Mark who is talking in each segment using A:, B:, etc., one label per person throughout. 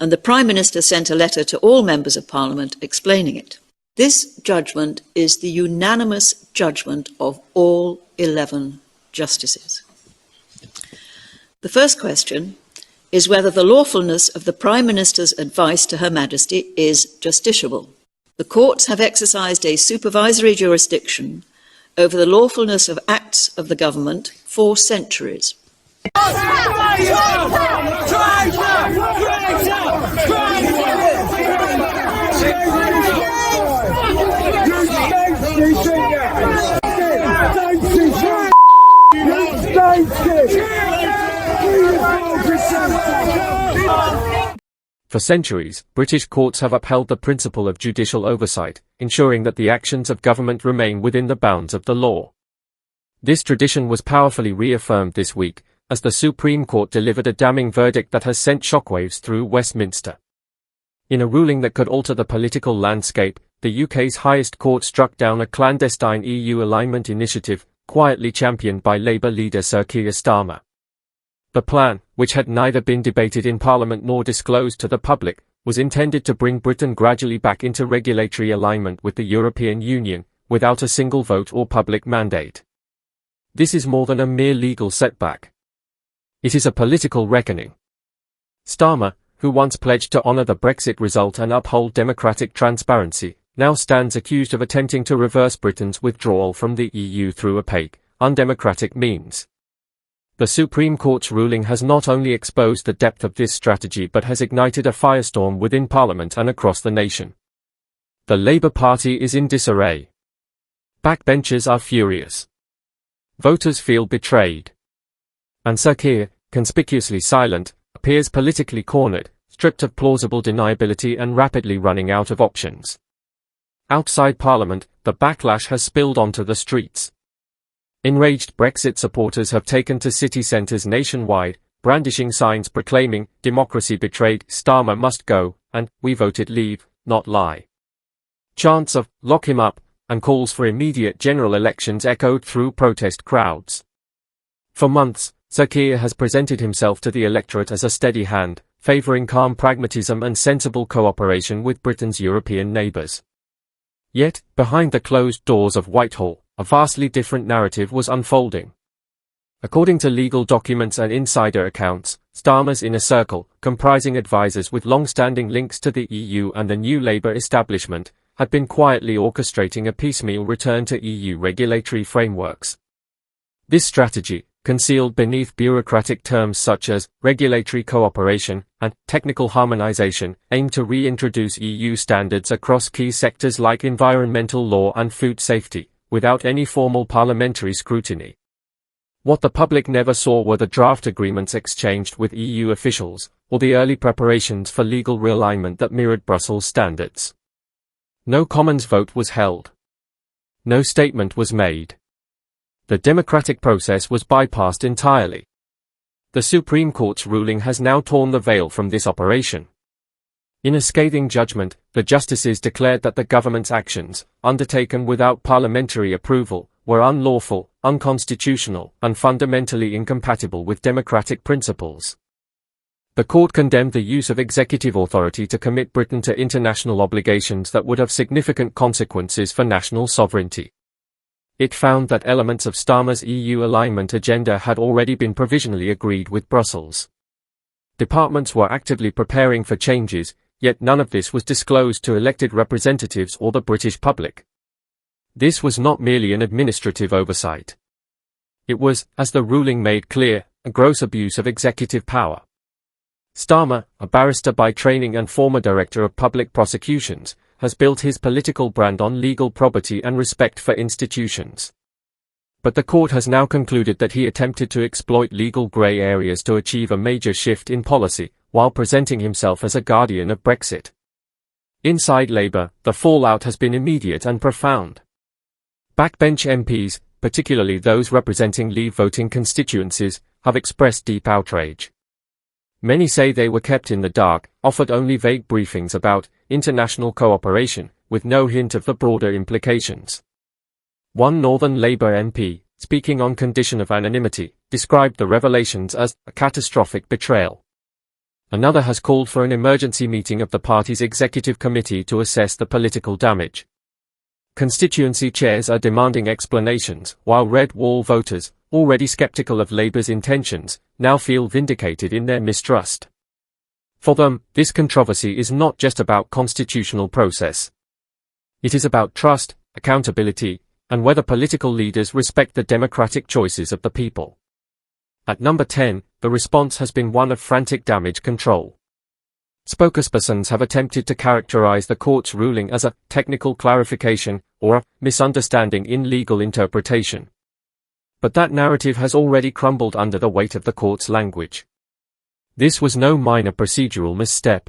A: and the Prime Minister sent a letter to all members of Parliament explaining it. This judgment is the unanimous judgment of all 11 justices. The first question is whether the lawfulness of the Prime Minister's advice to Her Majesty is justiciable. The courts have exercised a supervisory jurisdiction over the lawfulness of acts of the government for centuries.
B: For centuries, British courts have upheld the principle of judicial oversight, ensuring that the actions of government remain within the bounds of the law. This tradition was powerfully reaffirmed this week, as the Supreme Court delivered a damning verdict that has sent shockwaves through Westminster. In a ruling that could alter the political landscape, the UK's highest court struck down a clandestine EU alignment initiative, quietly championed by Labour leader Sir Keir Starmer. The plan, which had neither been debated in Parliament nor disclosed to the public, was intended to bring Britain gradually back into regulatory alignment with the European Union, without a single vote or public mandate. This is more than a mere legal setback. It is a political reckoning. Starmer, who once pledged to honour the Brexit result and uphold democratic transparency, now stands accused of attempting to reverse Britain's withdrawal from the EU through opaque, undemocratic means. The Supreme Court's ruling has not only exposed the depth of this strategy but has ignited a firestorm within Parliament and across the nation. The Labour Party is in disarray. Backbenchers are furious. Voters feel betrayed. And Sir Keir, conspicuously silent, appears politically cornered, stripped of plausible deniability and rapidly running out of options. Outside Parliament, the backlash has spilled onto the streets. Enraged Brexit supporters have taken to city centres nationwide, brandishing signs proclaiming, "Democracy betrayed, Starmer must go," and "We voted leave, not lie." Chants of "Lock him up," and calls for immediate general elections echoed through protest crowds. For months, Sir Keir has presented himself to the electorate as a steady hand, favouring calm pragmatism and sensible cooperation with Britain's European neighbours. Yet, behind the closed doors of Whitehall, a vastly different narrative was unfolding. According to legal documents and insider accounts, Starmer's inner circle, comprising advisers with long-standing links to the EU and the new Labour establishment, had been quietly orchestrating a piecemeal return to EU regulatory frameworks. This strategy, concealed beneath bureaucratic terms such as regulatory cooperation and technical harmonization, aimed to reintroduce EU standards across key sectors like environmental law and food safety, without any formal parliamentary scrutiny. What the public never saw were the draft agreements exchanged with EU officials, or the early preparations for legal realignment that mirrored Brussels standards. No Commons vote was held. No statement was made. The democratic process was bypassed entirely. The Supreme Court's ruling has now torn the veil from this operation. In a scathing judgment, the justices declared that the government's actions, undertaken without parliamentary approval, were unlawful, unconstitutional, and fundamentally incompatible with democratic principles. The court condemned the use of executive authority to commit Britain to international obligations that would have significant consequences for national sovereignty. It found that elements of Starmer's EU alignment agenda had already been provisionally agreed with Brussels. Departments were actively preparing for changes, yet none of this was disclosed to elected representatives or the British public. This was not merely an administrative oversight. It was, as the ruling made clear, a gross abuse of executive power. Starmer, a barrister by training and former director of public prosecutions, has built his political brand on legal probity and respect for institutions. But the court has now concluded that he attempted to exploit legal grey areas to achieve a major shift in policy, while presenting himself as a guardian of Brexit. Inside Labour, the fallout has been immediate and profound. Backbench MPs, particularly those representing Leave-voting constituencies, have expressed deep outrage. Many say they were kept in the dark, offered only vague briefings about international cooperation, with no hint of the broader implications. One Northern Labour MP, speaking on condition of anonymity, described the revelations as a catastrophic betrayal. Another has called for an emergency meeting of the party's executive committee to assess the political damage. Constituency chairs are demanding explanations, while Red Wall voters, already skeptical of Labour's intentions, now feel vindicated in their mistrust. For them, this controversy is not just about constitutional process. It is about trust, accountability, and whether political leaders respect the democratic choices of the people. At number 10, the response has been one of frantic damage control. Spokespersons have attempted to characterize the court's ruling as a technical clarification or a misunderstanding in legal interpretation. But that narrative has already crumbled under the weight of the court's language. This was no minor procedural misstep.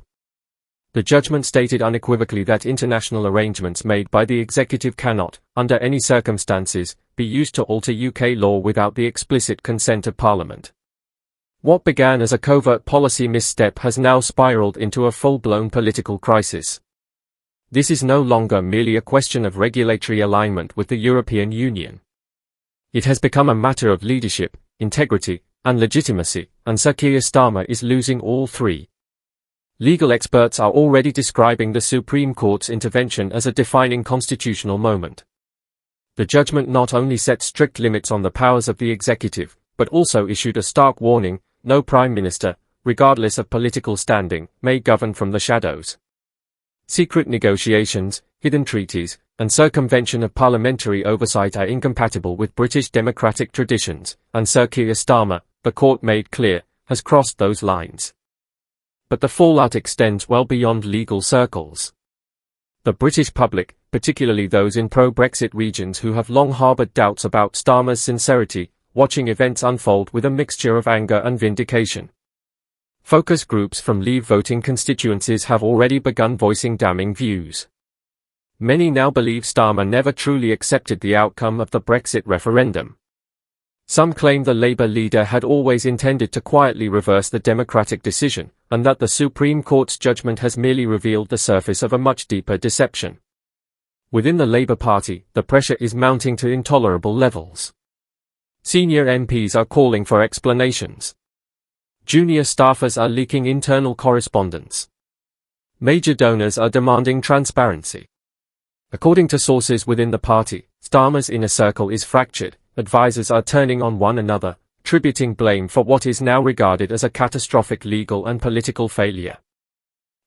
B: The judgment stated unequivocally that international arrangements made by the executive cannot, under any circumstances, be used to alter UK law without the explicit consent of Parliament. What began as a covert policy misstep has now spiraled into a full-blown political crisis. This is no longer merely a question of regulatory alignment with the European Union. It has become a matter of leadership, integrity, and legitimacy, and Sir Keir Starmer is losing all three. Legal experts are already describing the Supreme Court's intervention as a defining constitutional moment. The judgment not only set strict limits on the powers of the executive, but also issued a stark warning: no Prime Minister, regardless of political standing, may govern from the shadows. Secret negotiations, hidden treaties, and circumvention of parliamentary oversight are incompatible with British democratic traditions, and Sir Keir Starmer, the court made clear, has crossed those lines. But the fallout extends well beyond legal circles. The British public, particularly those in pro-Brexit regions who have long harboured doubts about Starmer's sincerity, watching events unfold with a mixture of anger and vindication. Focus groups from Leave voting constituencies have already begun voicing damning views. Many now believe Starmer never truly accepted the outcome of the Brexit referendum. Some claim the Labour leader had always intended to quietly reverse the democratic decision, and that the Supreme Court's judgment has merely revealed the surface of a much deeper deception. Within the Labour Party, the pressure is mounting to intolerable levels. Senior MPs are calling for explanations. Junior staffers are leaking internal correspondence. Major donors are demanding transparency. According to sources within the party, Starmer's inner circle is fractured. Advisors are turning on one another, attributing blame for what is now regarded as a catastrophic legal and political failure.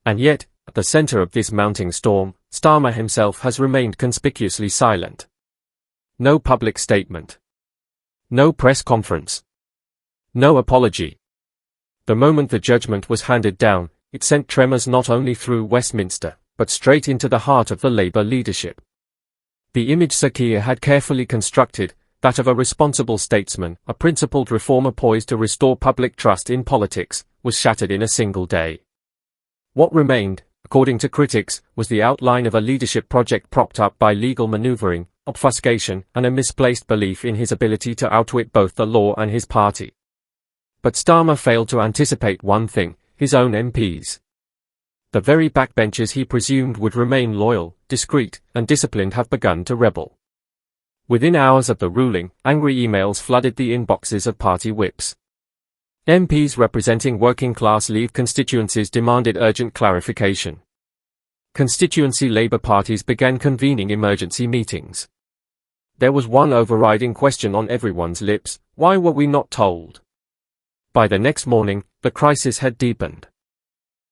B: And yet, at the center of this mounting storm, Starmer himself has remained conspicuously silent. No public statement. No press conference. No apology. The moment the judgment was handed down, it sent tremors not only through Westminster, but straight into the heart of the Labour leadership. The image Sir Keir had carefully constructed, that of a responsible statesman, a principled reformer poised to restore public trust in politics, was shattered in a single day. What remained, according to critics, was the outline of a leadership project propped up by legal maneuvering, obfuscation, and a misplaced belief in his ability to outwit both the law and his party. But Starmer failed to anticipate one thing: his own MPs. The very backbenchers he presumed would remain loyal, discreet, and disciplined have begun to rebel. Within hours of the ruling, angry emails flooded the inboxes of party whips. MPs representing working-class Leave constituencies demanded urgent clarification. Constituency Labour parties began convening emergency meetings. There was one overriding question on everyone's lips: why were we not told? By the next morning, the crisis had deepened.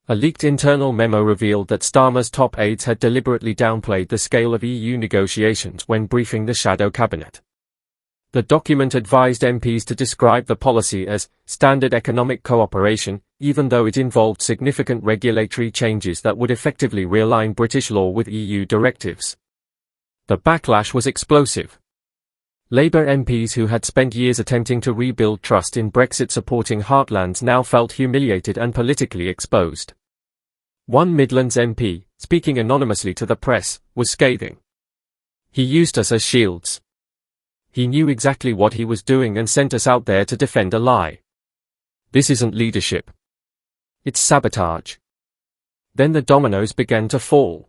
B: A leaked internal memo revealed that Starmer's top aides had deliberately downplayed the scale of EU negotiations when briefing the shadow cabinet. The document advised MPs to describe the policy as standard economic cooperation, even though it involved significant regulatory changes that would effectively realign British law with EU directives. The backlash was explosive. Labour MPs who had spent years attempting to rebuild trust in Brexit-supporting heartlands now felt humiliated and politically exposed. One Midlands MP, speaking anonymously to the press, was scathing. "He used us as shields. He knew exactly what he was doing and sent us out there to defend a lie. This isn't leadership. It's sabotage." Then the dominoes began to fall.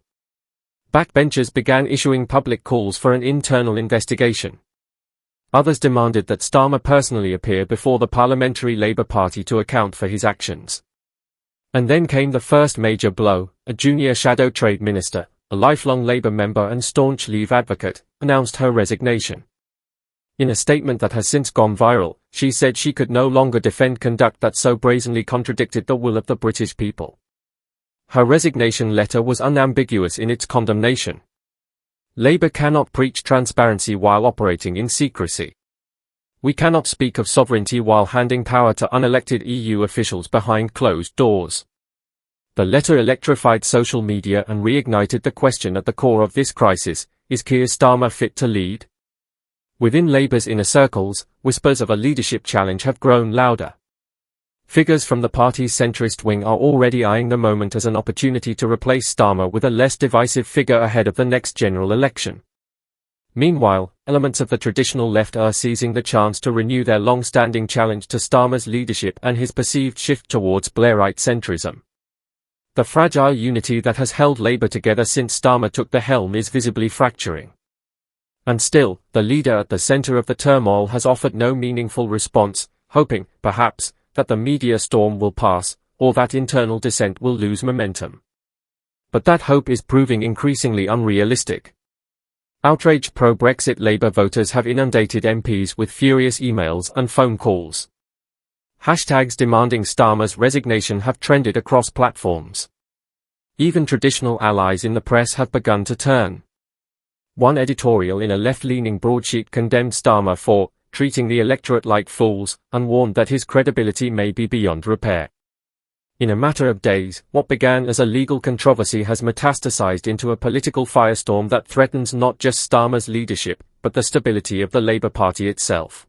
B: Backbenchers began issuing public calls for an internal investigation. Others demanded that Starmer personally appear before the Parliamentary Labour Party to account for his actions. And then came the first major blow. A junior shadow trade minister, a lifelong Labour member and staunch Leave advocate, announced her resignation. In a statement that has since gone viral, she said she could no longer defend conduct that so brazenly contradicted the will of the British people. Her resignation letter was unambiguous in its condemnation. Labour cannot preach transparency while operating in secrecy. We cannot speak of sovereignty while handing power to unelected EU officials behind closed doors. The letter electrified social media and reignited the question at the core of this crisis: is Keir Starmer fit to lead? Within Labour's inner circles, whispers of a leadership challenge have grown louder. Figures from the party's centrist wing are already eyeing the moment as an opportunity to replace Starmer with a less divisive figure ahead of the next general election. Meanwhile, elements of the traditional left are seizing the chance to renew their long-standing challenge to Starmer's leadership and his perceived shift towards Blairite centrism. The fragile unity that has held Labour together since Starmer took the helm is visibly fracturing. And still, the leader at the centre of the turmoil has offered no meaningful response, hoping, perhaps, that the media storm will pass, or that internal dissent will lose momentum. But that hope is proving increasingly unrealistic. Outraged pro-Brexit Labour voters have inundated MPs with furious emails and phone calls. Hashtags demanding Starmer's resignation have trended across platforms. Even traditional allies in the press have begun to turn. One editorial in a left-leaning broadsheet condemned Starmer for treating the electorate like fools, and warned that his credibility may be beyond repair. In a matter of days, what began as a legal controversy has metastasized into a political firestorm that threatens not just Starmer's leadership, but the stability of the Labour Party itself.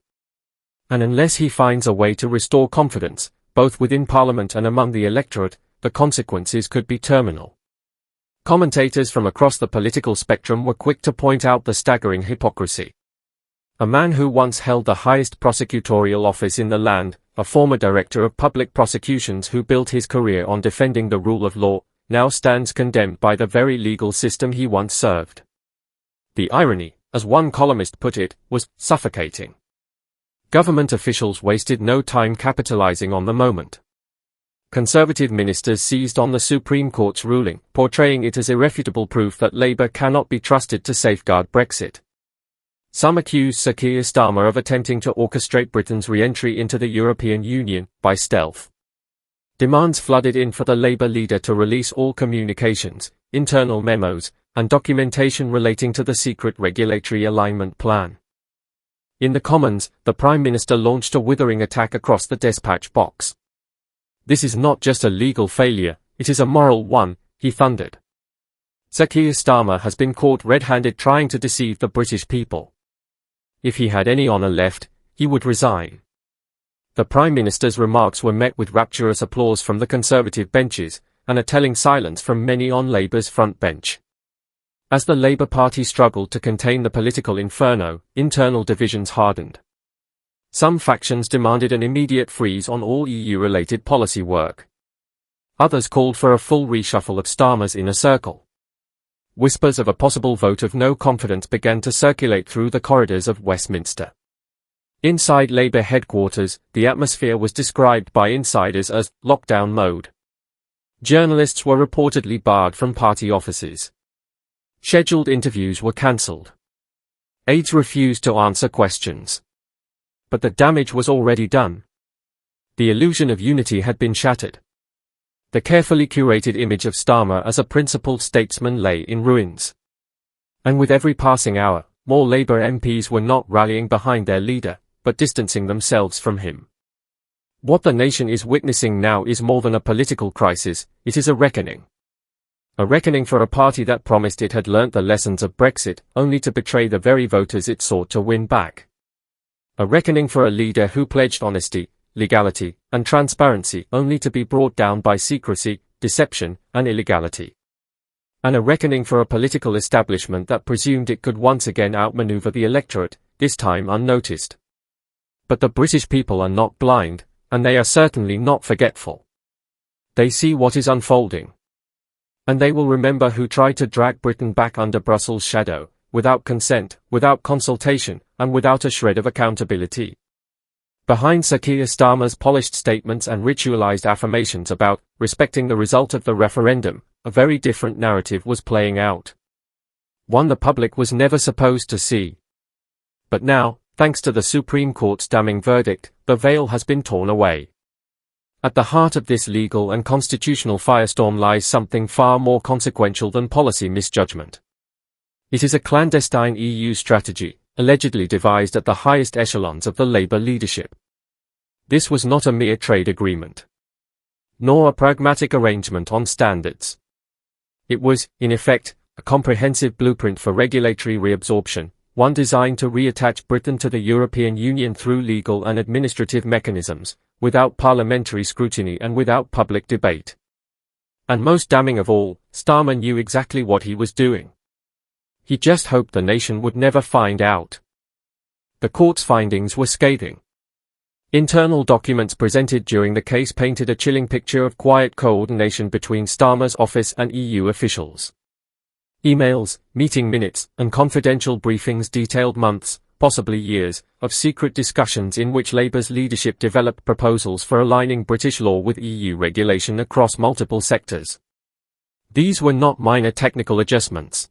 B: And unless he finds a way to restore confidence, both within Parliament and among the electorate, the consequences could be terminal. Commentators from across the political spectrum were quick to point out the staggering hypocrisy. A man who once held the highest prosecutorial office in the land, a former director of public prosecutions who built his career on defending the rule of law, now stands condemned by the very legal system he once served. The irony, as one columnist put it, was suffocating. Government officials wasted no time capitalizing on the moment. Conservative ministers seized on the Supreme Court's ruling, portraying it as irrefutable proof that Labour cannot be trusted to safeguard Brexit. Some accused Sir Keir Starmer of attempting to orchestrate Britain's re-entry into the European Union by stealth. Demands flooded in for the Labour leader to release all communications, internal memos, and documentation relating to the secret regulatory alignment plan. In the Commons, the Prime Minister launched a withering attack across the dispatch box. "This is not just a legal failure, it is a moral one," he thundered. Sir Keir Starmer has been caught red-handed trying to deceive the British people. If he had any honour left, he would resign. The Prime Minister's remarks were met with rapturous applause from the Conservative benches, and a telling silence from many on Labour's front bench. As the Labour Party struggled to contain the political inferno, internal divisions hardened. Some factions demanded an immediate freeze on all EU-related policy work. Others called for a full reshuffle of Starmer's inner circle. Whispers of a possible vote of no confidence began to circulate through the corridors of Westminster. Inside Labour headquarters, the atmosphere was described by insiders as lockdown mode. Journalists were reportedly barred from party offices. Scheduled interviews were cancelled. Aides refused to answer questions. But the damage was already done. The illusion of unity had been shattered. The carefully curated image of Starmer as a principled statesman lay in ruins. And with every passing hour, more Labour MPs were not rallying behind their leader, but distancing themselves from him. What the nation is witnessing now is more than a political crisis, it is a reckoning. A reckoning for a party that promised it had learnt the lessons of Brexit, only to betray the very voters it sought to win back. A reckoning for a leader who pledged honesty, legality, and transparency only to be brought down by secrecy, deception, and illegality. And a reckoning for a political establishment that presumed it could once again outmaneuver the electorate, this time unnoticed. But the British people are not blind, and they are certainly not forgetful. They see what is unfolding. And they will remember who tried to drag Britain back under Brussels' shadow, without consent, without consultation, and without a shred of accountability. Behind Sir Keir Starmer's polished statements and ritualized affirmations about respecting the result of the referendum, a very different narrative was playing out. One the public was never supposed to see. But now, thanks to the Supreme Court's damning verdict, the veil has been torn away. At the heart of this legal and constitutional firestorm lies something far more consequential than policy misjudgment. It is a clandestine EU strategy, allegedly devised at the highest echelons of the Labour leadership. This was not a mere trade agreement, nor a pragmatic arrangement on standards. It was, in effect, a comprehensive blueprint for regulatory reabsorption, one designed to reattach Britain to the European Union through legal and administrative mechanisms, without parliamentary scrutiny and without public debate. And most damning of all, Starmer knew exactly what he was doing. He just hoped the nation would never find out. The court's findings were scathing. Internal documents presented during the case painted a chilling picture of quiet coordination between Starmer's office and EU officials. Emails, meeting minutes, and confidential briefings detailed months, possibly years, of secret discussions in which Labour's leadership developed proposals for aligning British law with EU regulation across multiple sectors. These were not minor technical adjustments.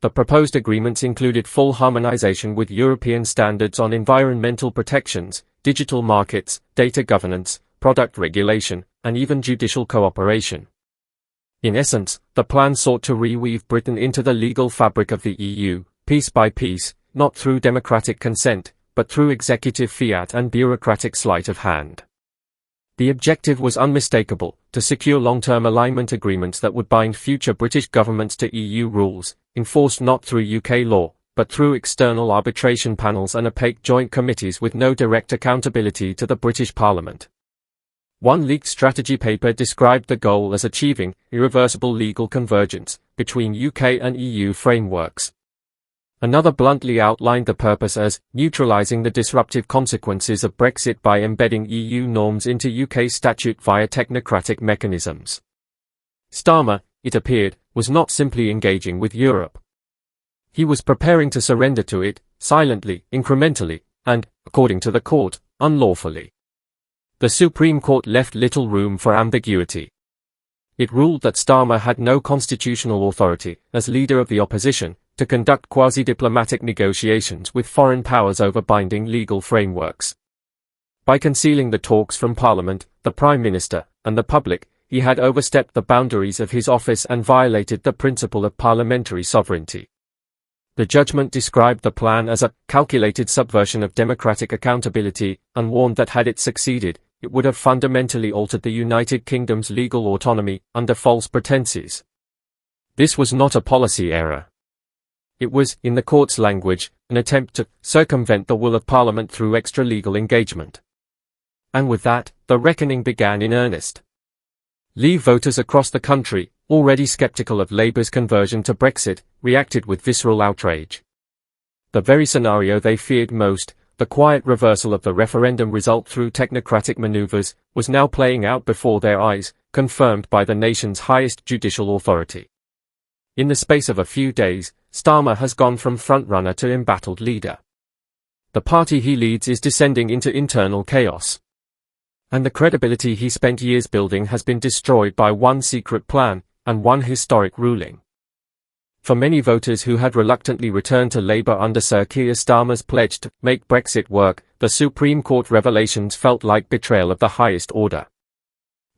B: The proposed agreements included full harmonization with European standards on environmental protections, digital markets, data governance, product regulation, and even judicial cooperation. In essence, the plan sought to reweave Britain into the legal fabric of the EU, piece by piece, not through democratic consent, but through executive fiat and bureaucratic sleight of hand. The objective was unmistakable: to secure long-term alignment agreements that would bind future British governments to EU rules, enforced not through UK law, but through external arbitration panels and opaque joint committees with no direct accountability to the British Parliament. One leaked strategy paper described the goal as achieving irreversible legal convergence between UK and EU frameworks. Another bluntly outlined the purpose as neutralising the disruptive consequences of Brexit by embedding EU norms into UK statute via technocratic mechanisms. Starmer, it appeared, was not simply engaging with Europe. He was preparing to surrender to it, silently, incrementally, and, according to the court, unlawfully. The Supreme Court left little room for ambiguity. It ruled that Starmer had no constitutional authority, as leader of the opposition, to conduct quasi-diplomatic negotiations with foreign powers over binding legal frameworks. By concealing the talks from Parliament, the Prime Minister, and the public, he had overstepped the boundaries of his office and violated the principle of parliamentary sovereignty. The judgment described the plan as a calculated subversion of democratic accountability, and warned that had it succeeded, it would have fundamentally altered the United Kingdom's legal autonomy, under false pretenses. This was not a policy error. It was, in the court's language, an attempt to circumvent the will of Parliament through extra-legal engagement. And with that, the reckoning began in earnest. Leave voters across the country, already sceptical of Labour's conversion to Brexit, reacted with visceral outrage. The very scenario they feared most, the quiet reversal of the referendum result through technocratic manoeuvres, was now playing out before their eyes, confirmed by the nation's highest judicial authority. In the space of a few days, Starmer has gone from frontrunner to embattled leader. The party he leads is descending into internal chaos. And the credibility he spent years building has been destroyed by one secret plan, and one historic ruling. For many voters who had reluctantly returned to Labour under Sir Keir Starmer's pledge to make Brexit work, the Supreme Court revelations felt like betrayal of the highest order.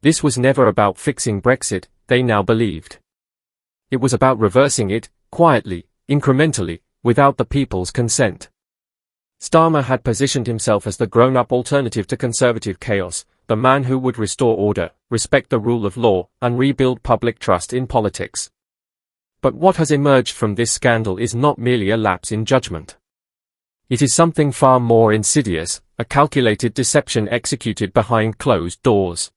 B: This was never about fixing Brexit, they now believed. It was about reversing it, quietly, incrementally, without the people's consent. Starmer had positioned himself as the grown-up alternative to conservative chaos, the man who would restore order, respect the rule of law, and rebuild public trust in politics. But what has emerged from this scandal is not merely a lapse in judgment. It is something far more insidious, a calculated deception executed behind closed doors.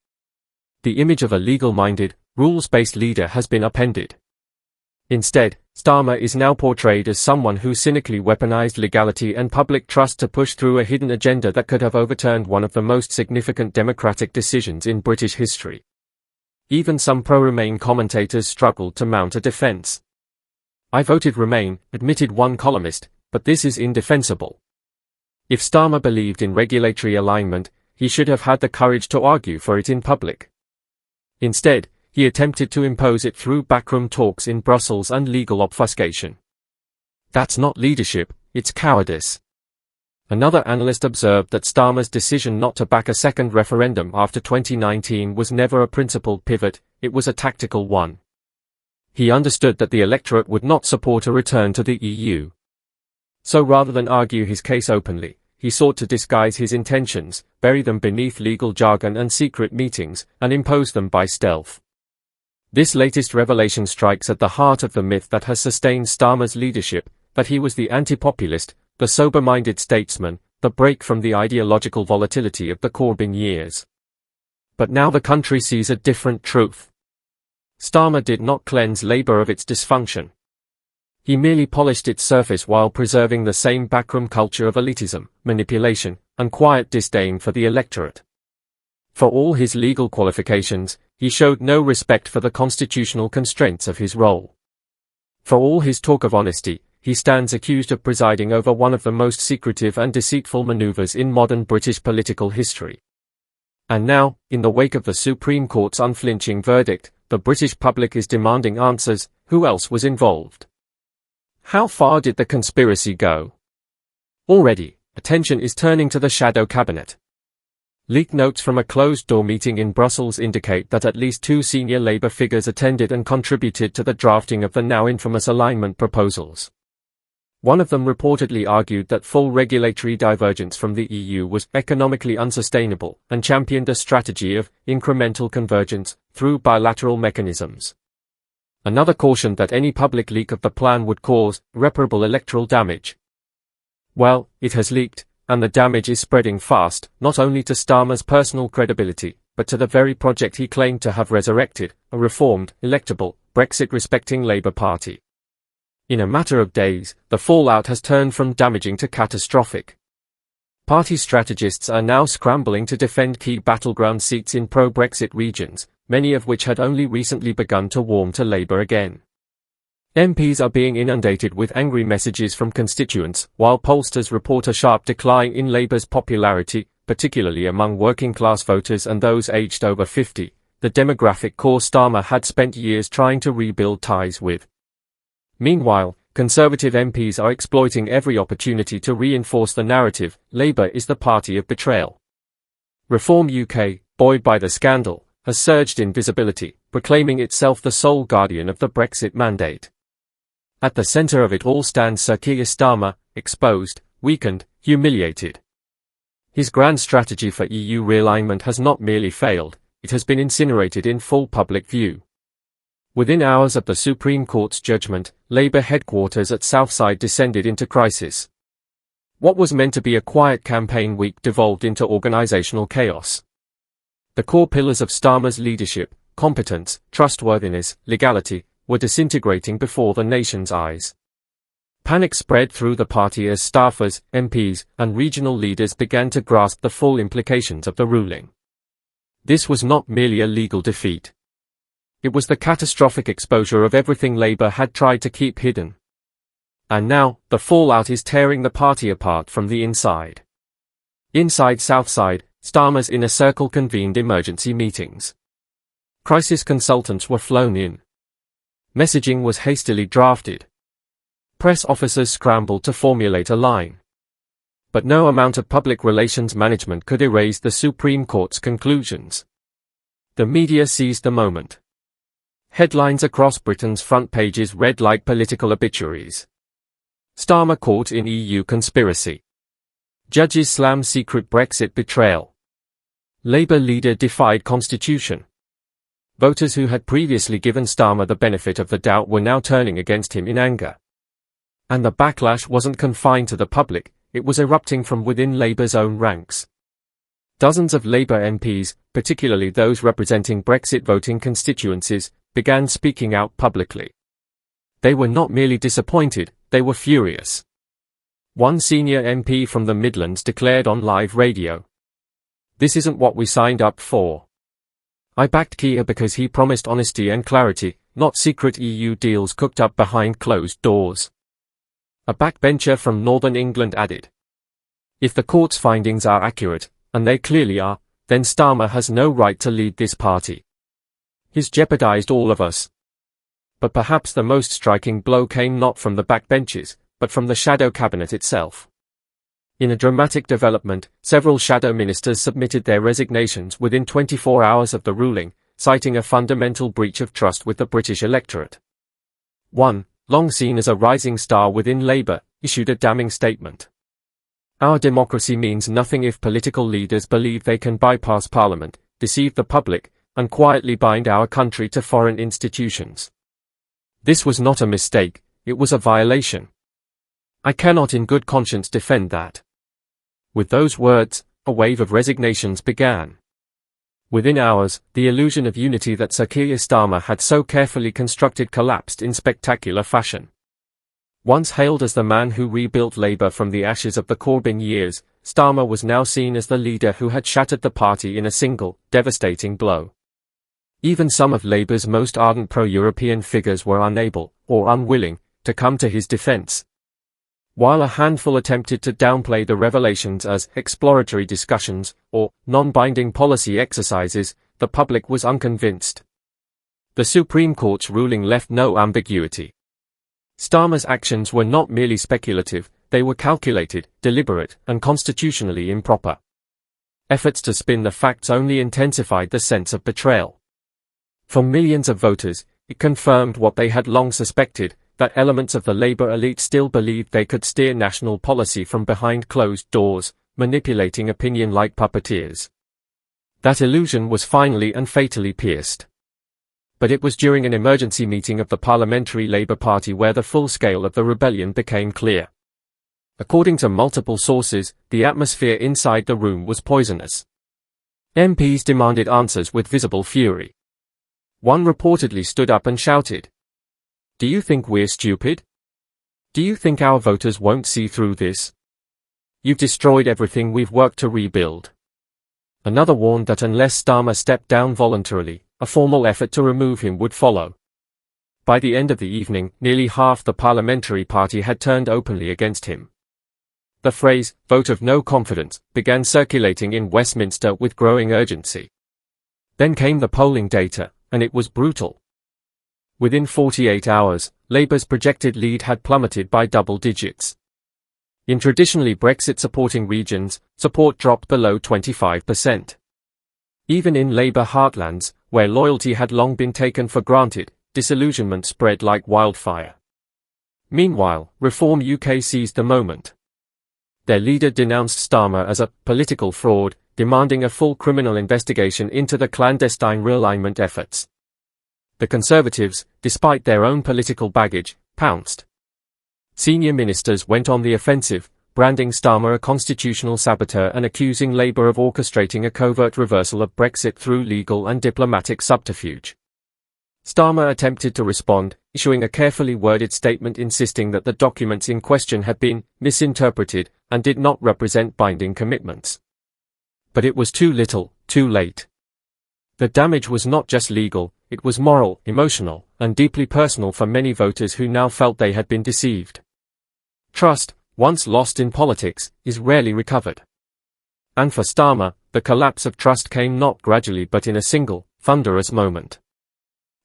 B: The image of a legal-minded, rules-based leader has been upended. Instead, Starmer is now portrayed as someone who cynically weaponized legality and public trust to push through a hidden agenda that could have overturned one of the most significant democratic decisions in British history. Even some pro-Remain commentators struggled to mount a defense. "I voted Remain," admitted one columnist, "but this is indefensible. If Starmer believed in regulatory alignment, he should have had the courage to argue for it in public. Instead, he attempted to impose it through backroom talks in Brussels and legal obfuscation. That's not leadership, it's cowardice. Another analyst observed that Starmer's decision not to back a second referendum after 2019 was never a principled pivot, it was a tactical one. He understood that the electorate would not support a return to the EU. So rather than argue his case openly, he sought to disguise his intentions, bury them beneath legal jargon and secret meetings, and impose them by stealth. This latest revelation strikes at the heart of the myth that has sustained Starmer's leadership, that he was the anti-populist, the sober-minded statesman, the break from the ideological volatility of the Corbyn years. But now the country sees a different truth. Starmer did not cleanse Labour of its dysfunction. He merely polished its surface while preserving the same backroom culture of elitism, manipulation, and quiet disdain for the electorate. For all his legal qualifications, he showed no respect for the constitutional constraints of his role. For all his talk of honesty, he stands accused of presiding over one of the most secretive and deceitful maneuvers in modern British political history. And now, in the wake of the Supreme Court's unflinching verdict, the British public is demanding answers. Who else was involved? How far did the conspiracy go? Already, attention is turning to the shadow cabinet. Leaked notes from a closed-door meeting in Brussels indicate that at least 2 senior Labour figures attended and contributed to the drafting of the now infamous alignment proposals. One of them reportedly argued that full regulatory divergence from the EU was economically unsustainable and championed a strategy of incremental convergence through bilateral mechanisms. Another cautioned that any public leak of the plan would cause irreparable electoral damage. Well, it has leaked, and the damage is spreading fast, not only to Starmer's personal credibility, but to the very project he claimed to have resurrected, a reformed, electable, Brexit-respecting Labour Party. In a matter of days, the fallout has turned from damaging to catastrophic. Party strategists are now scrambling to defend key battleground seats in pro-Brexit regions, many of which had only recently begun to warm to Labour again. MPs are being inundated with angry messages from constituents, while pollsters report a sharp decline in Labour's popularity, particularly among working-class voters and those aged over 50, the demographic core Starmer had spent years trying to rebuild ties with. Meanwhile, Conservative MPs are exploiting every opportunity to reinforce the narrative, Labour is the party of betrayal. Reform UK, buoyed by the scandal, has surged in visibility, proclaiming itself the sole guardian of the Brexit mandate. At the centre of it all stands Sir Keir Starmer, exposed, weakened, humiliated. His grand strategy for EU realignment has not merely failed, it has been incinerated in full public view. Within hours of the Supreme Court's judgment, Labour headquarters at Southside descended into crisis. What was meant to be a quiet campaign week devolved into organisational chaos. The core pillars of Starmer's leadership, competence, trustworthiness, legality, were disintegrating before the nation's eyes. Panic spread through the party as staffers, MPs, and regional leaders began to grasp the full implications of the ruling. This was not merely a legal defeat. It was the catastrophic exposure of everything Labour had tried to keep hidden. And now, the fallout is tearing the party apart from the inside. Inside Southside, Starmer's inner circle convened emergency meetings. Crisis consultants were flown in. Messaging was hastily drafted. Press officers scrambled to formulate a line. But no amount of public relations management could erase the Supreme Court's conclusions. The media seized the moment. Headlines across Britain's front pages read like political obituaries. Starmer caught in EU conspiracy. Judges slam secret Brexit betrayal. Labour leader defied constitution. Voters who had previously given Starmer the benefit of the doubt were now turning against him in anger. And the backlash wasn't confined to the public, it was erupting from within Labour's own ranks. Dozens of Labour MPs, particularly those representing Brexit voting constituencies, began speaking out publicly. They were not merely disappointed, they were furious. One senior MP from the Midlands declared on live radio, "This isn't what we signed up for. I backed Keir because he promised honesty and clarity, not secret EU deals cooked up behind closed doors." A backbencher from Northern England added, If the court's findings are accurate, and they clearly are, then Starmer has no right to lead this party. He's jeopardized all of us. But perhaps the most striking blow came not from the backbenches, but from the shadow cabinet itself. In a dramatic development, several shadow ministers submitted their resignations within 24 hours of the ruling, citing a fundamental breach of trust with the British electorate. One, long seen as a rising star within Labour, issued a damning statement. Our democracy means nothing if political leaders believe they can bypass Parliament, deceive the public, and quietly bind our country to foreign institutions. This was not a mistake, it was a violation. I cannot in good conscience defend that. With those words, a wave of resignations began. Within hours, the illusion of unity that Sir Keir Starmer had so carefully constructed collapsed in spectacular fashion. Once hailed as the man who rebuilt Labour from the ashes of the Corbyn years, Starmer was now seen as the leader who had shattered the party in a single, devastating blow. Even some of Labour's most ardent pro-European figures were unable, or unwilling, to come to his defence. While a handful attempted to downplay the revelations as exploratory discussions, or non-binding policy exercises, the public was unconvinced. The Supreme Court's ruling left no ambiguity. Starmer's actions were not merely speculative, they were calculated, deliberate, and constitutionally improper. Efforts to spin the facts only intensified the sense of betrayal. For millions of voters, it confirmed what they had long suspected, that elements of the Labour elite still believed they could steer national policy from behind closed doors, manipulating opinion like puppeteers. That illusion was finally and fatally pierced. But it was during an emergency meeting of the Parliamentary Labour Party where the full scale of the rebellion became clear. According to multiple sources, the atmosphere inside the room was poisonous. MPs demanded answers with visible fury. One reportedly stood up and shouted, "Do you think we're stupid? Do you think our voters won't see through this? You've destroyed everything we've worked to rebuild." Another warned that unless Starmer stepped down voluntarily, a formal effort to remove him would follow. By the end of the evening, nearly half the parliamentary party had turned openly against him. The phrase, "vote of no confidence," began circulating in Westminster with growing urgency. Then came the polling data, and it was brutal. Within 48 hours, Labour's projected lead had plummeted by double digits. In traditionally Brexit-supporting regions, support dropped below 25%. Even in Labour heartlands, where loyalty had long been taken for granted, disillusionment spread like wildfire. Meanwhile, Reform UK seized the moment. Their leader denounced Starmer as a political fraud, demanding a full criminal investigation into the clandestine realignment efforts. The Conservatives, despite their own political baggage, pounced. Senior ministers went on the offensive, branding Starmer a constitutional saboteur and accusing Labour of orchestrating a covert reversal of Brexit through legal and diplomatic subterfuge. Starmer attempted to respond, issuing a carefully worded statement insisting that the documents in question had been misinterpreted and did not represent binding commitments. But it was too little, too late. The damage was not just legal, it was moral, emotional, and deeply personal for many voters who now felt they had been deceived. Trust, once lost in politics, is rarely recovered. And for Starmer, the collapse of trust came not gradually but in a single, thunderous moment.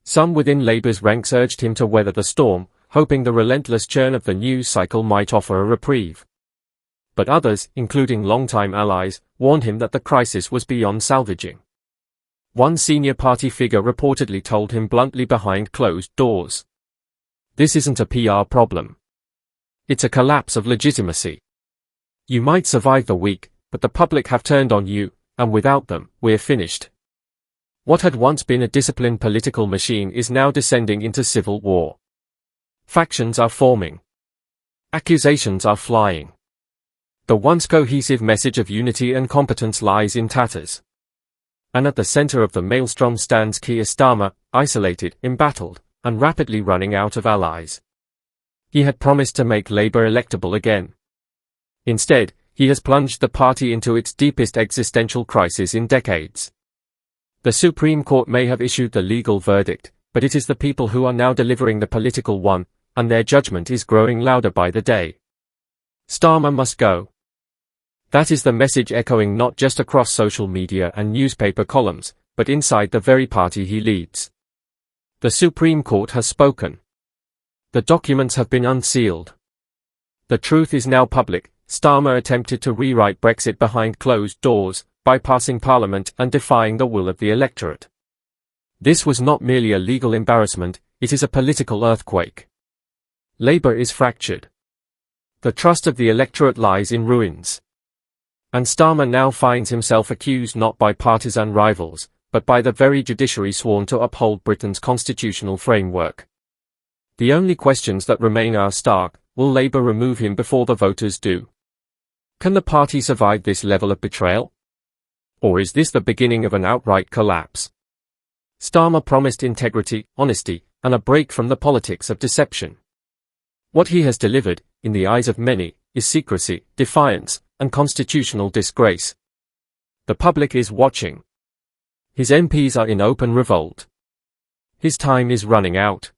B: Some within Labour's ranks urged him to weather the storm, hoping the relentless churn of the news cycle might offer a reprieve. But others, including longtime allies, warned him that the crisis was beyond salvaging. One senior party figure reportedly told him bluntly behind closed doors, "This isn't a PR problem. It's a collapse of legitimacy. You might survive the week, but the public have turned on you, and without them, we're finished." What had once been a disciplined political machine is now descending into civil war. Factions are forming. Accusations are flying. The once cohesive message of unity and competence lies in tatters. And at the center of the maelstrom stands Keir Starmer, isolated, embattled, and rapidly running out of allies. He had promised to make Labour electable again. Instead, he has plunged the party into its deepest existential crisis in decades. The Supreme Court may have issued the legal verdict, but it is the people who are now delivering the political one, and their judgment is growing louder by the day. Starmer must go. That is the message echoing not just across social media and newspaper columns, but inside the very party he leads. The Supreme Court has spoken. The documents have been unsealed. The truth is now public. Starmer attempted to rewrite Brexit behind closed doors, bypassing Parliament and defying the will of the electorate. This was not merely a legal embarrassment, it is a political earthquake. Labour is fractured. The trust of the electorate lies in ruins. And Starmer now finds himself accused not by partisan rivals, but by the very judiciary sworn to uphold Britain's constitutional framework. The only questions that remain are stark: will Labour remove him before the voters do? Can the party survive this level of betrayal? Or is this the beginning of an outright collapse? Starmer promised integrity, honesty, and a break from the politics of deception. What he has delivered, in the eyes of many, is secrecy, defiance, and constitutional disgrace. The public is watching. His MPs are in open revolt. His time is running out.